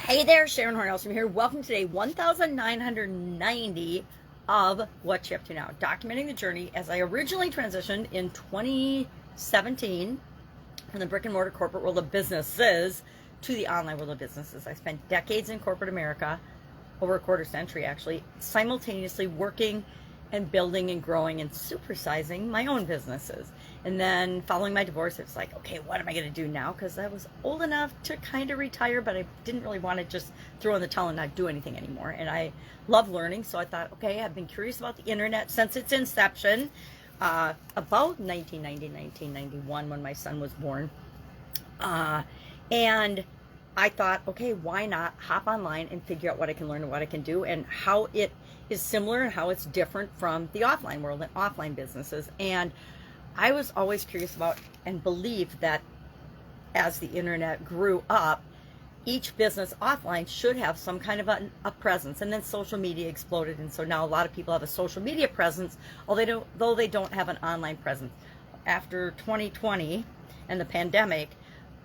Hey there, Sharon Horne-Ellstrom here. Welcome to day 1990 of What You Up To Now, documenting the journey as I originally transitioned in 2017 from the brick and mortar corporate world of businesses to the online world of businesses. I spent decades in corporate America, over a quarter century actually, simultaneously working and building and growing and supersizing my own businesses. And then following my divorce, it's like, okay, what am I going to do now? Because I was old enough to kind of retire, but I didn't really want to just throw in the towel and not do anything anymore. And I love learning, so I thought, okay, I've been curious about the internet since its inception, about 1990, 1991, when my son was born. And I thought, okay, why not hop online and figure out what I can learn and what I can do and how it is similar and how it's different from the offline world and offline businesses. And I was always curious about and believed that as the internet grew up, each business offline should have some kind of a presence. And then social media exploded, and so now a lot of people have a social media presence, although they don't have an online presence. After 2020 and the pandemic,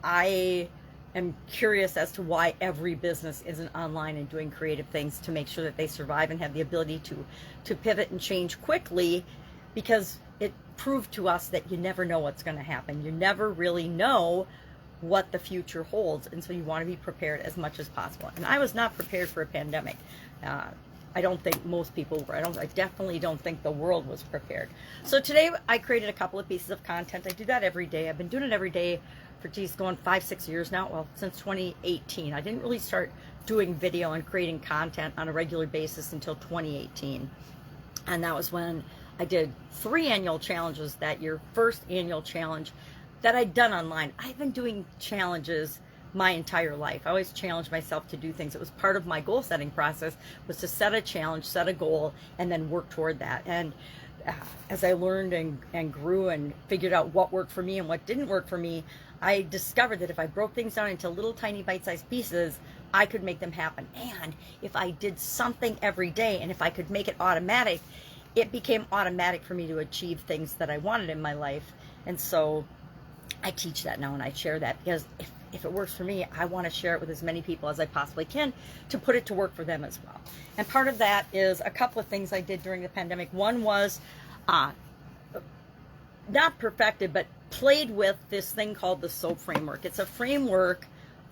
I am curious as to why every business isn't online and doing creative things to make sure that they survive and have the ability to pivot and change quickly, because it proved to us that you never know what's going to happen. You never really know what the future holds, and so you want to be prepared as much as possible. And I was not prepared for a pandemic. I don't think most people were. I definitely don't think the world was prepared. So today I created a couple of pieces of content. I do that every day. I've been doing it every day for going 5-6 years now. Well, since 2018. I didn't really start doing video and creating content on a regular basis until 2018. And that was when I did 3 annual challenges that year. First annual challenge that I'd done online. I've been doing challenges my entire life. I always challenged myself to do things. It was part of my goal setting process, was to set a challenge, set a goal, and then work toward that. And as I learned and grew and figured out what worked for me and what didn't work for me, I discovered that if I broke things down into little tiny bite-sized pieces, I could make them happen. And if I did something every day, and if I could make it automatic, it became automatic for me to achieve things that I wanted in my life. And so I teach that now, and I share that because if it works for me, I want to share it with as many people as I possibly can to put it to work for them as well. And part of that is a couple of things I did during the pandemic. One was not perfected, but played with this thing called the SOAP framework. It's a framework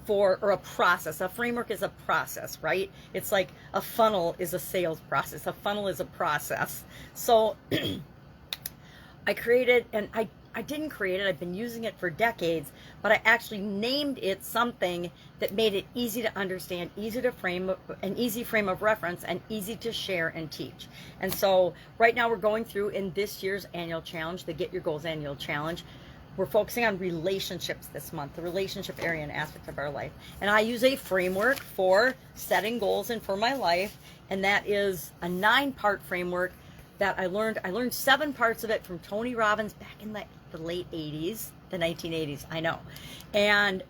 or a process. A framework is a process, right? It's like a funnel is a sales process. A funnel is a process. So I created, and I didn't create it, I've been using it for decades, but I actually named it something that made it easy to understand, easy to frame, an easy frame of reference, and easy to share and teach. And so right now we're going through in this year's annual challenge, the Get Your Goals annual challenge. We're focusing on relationships this month, the relationship area and aspect of our life. And I use a framework for setting goals and for my life, and that is a 9-part framework that I learned 7 parts of it from Tony Robbins back in the late 80s, the 1980s, I know. And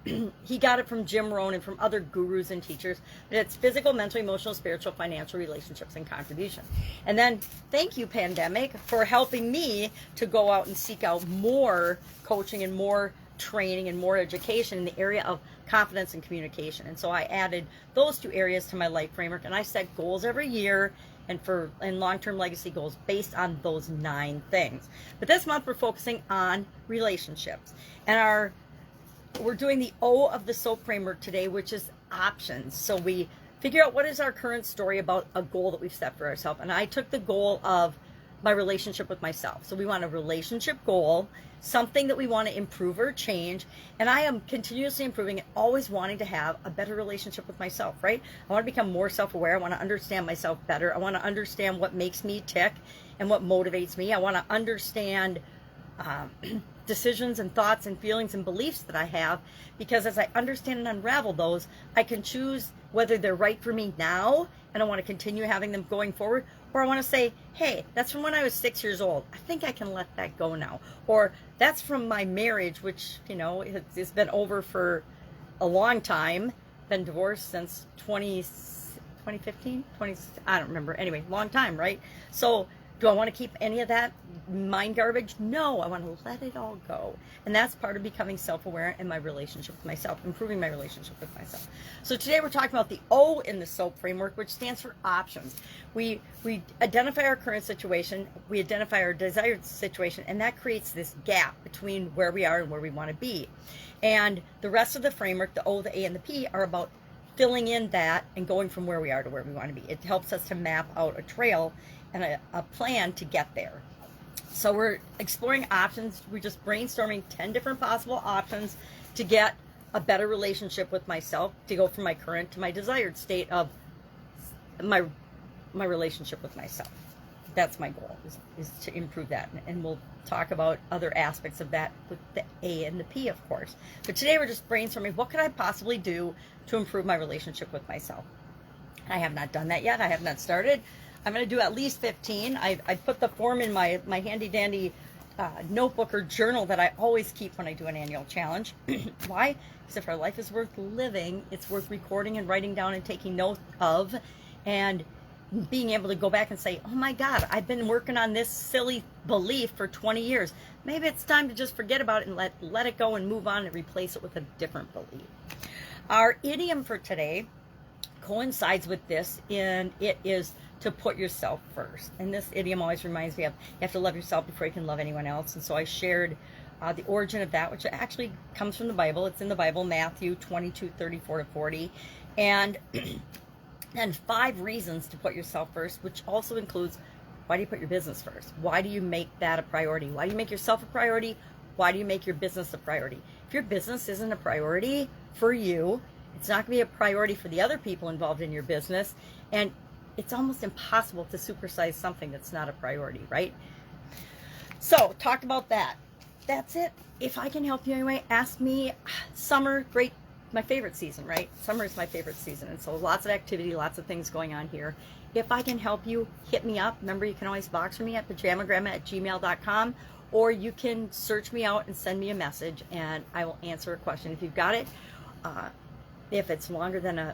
he got it from Jim Rohn and from other gurus and teachers. But it's physical, mental, emotional, spiritual, financial, relationships, and contribution. And then thank you, pandemic, for helping me to go out and seek out more coaching and more training and more education in the area of confidence and communication. And so I added those 2 areas to my life framework, and I set goals every year and long-term legacy goals based on those 9 things. But this month we're focusing on relationships, and we're doing the O of the SOAP framework today, which is options. So we figure out what is our current story about a goal that we've set for ourselves. And I took the goal of my relationship with myself. So we want a relationship goal, something that we want to improve or change. And I am continuously improving and always wanting to have a better relationship with myself, right? I want to become more self-aware. I want to understand myself better. I want to understand what makes me tick and what motivates me. I want to understand decisions and thoughts and feelings and beliefs that I have, because as I understand and unravel those, I can choose whether they're right for me now and I want to continue having them going forward, or I want to say, hey, that's from when I was 6 years old. I think I can let that go now. Or that's from my marriage, which, it's been over for a long time. Been divorced since 2015, I don't remember. Anyway, long time, right? So Do I want to keep any of that mind garbage? No, I want to let it all go. And that's part of becoming self-aware in my relationship with myself, improving my relationship with myself. So today we're talking about the O in the SOAP framework, which stands for options. We identify our current situation, we identify our desired situation, and that creates this gap between where we are and where we want to be. And the rest of the framework, the O, the A, and the P, are about filling in that and going from where we are to where we want to be. It helps us to map out a trail and a plan to get there. So we're exploring options. We're just brainstorming 10 different possible options to get a better relationship with myself, to go from my current to my desired state of my relationship with myself. That's my goal, is to improve that. And we'll talk about other aspects of that with the A and the P, of course. But today we're just brainstorming, what could I possibly do to improve my relationship with myself? I have not done that yet. I have not started. I'm going to do at least 15. I put the form in my handy dandy notebook or journal that I always keep when I do an annual challenge. Why? Because if our life is worth living, it's worth recording and writing down and taking note of, and being able to go back and say, oh my God, I've been working on this silly belief for 20 years. Maybe it's time to just forget about it and let it go and move on and replace it with a different belief. Our idiom for today coincides with this, and it is to put yourself first. And this idiom always reminds me of, you have to love yourself before you can love anyone else. And so I shared the origin of that, which actually comes from the Bible. It's in the Bible, Matthew 22:34-40. And 5 reasons to put yourself first, which also includes, why do you put your business first? Why do you make that a priority? Why do you make yourself a priority? Why do you make your business a priority? If your business isn't a priority for you, it's not going to be a priority for the other people involved in your business. And it's almost impossible to supersize something that's not a priority, right? So, talked about that. That's it. If I can help you anyway, ask me. Summer, great. My favorite season, right? Summer is my favorite season. And so lots of activity, lots of things going on here. If I can help you, hit me up. Remember, you can always box for me at pajamagrandma@gmail.com, or you can search me out and send me a message, and I will answer a question. If you've got it, if it's longer than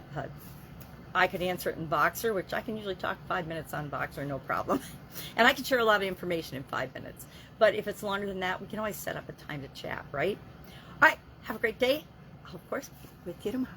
I could answer it in Voxer, which I can usually talk 5 minutes on Voxer, no problem. And I can share a lot of information in 5 minutes. But if it's longer than that, we can always set up a time to chat, right? All right, have a great day. I'll, of course, be with you tomorrow.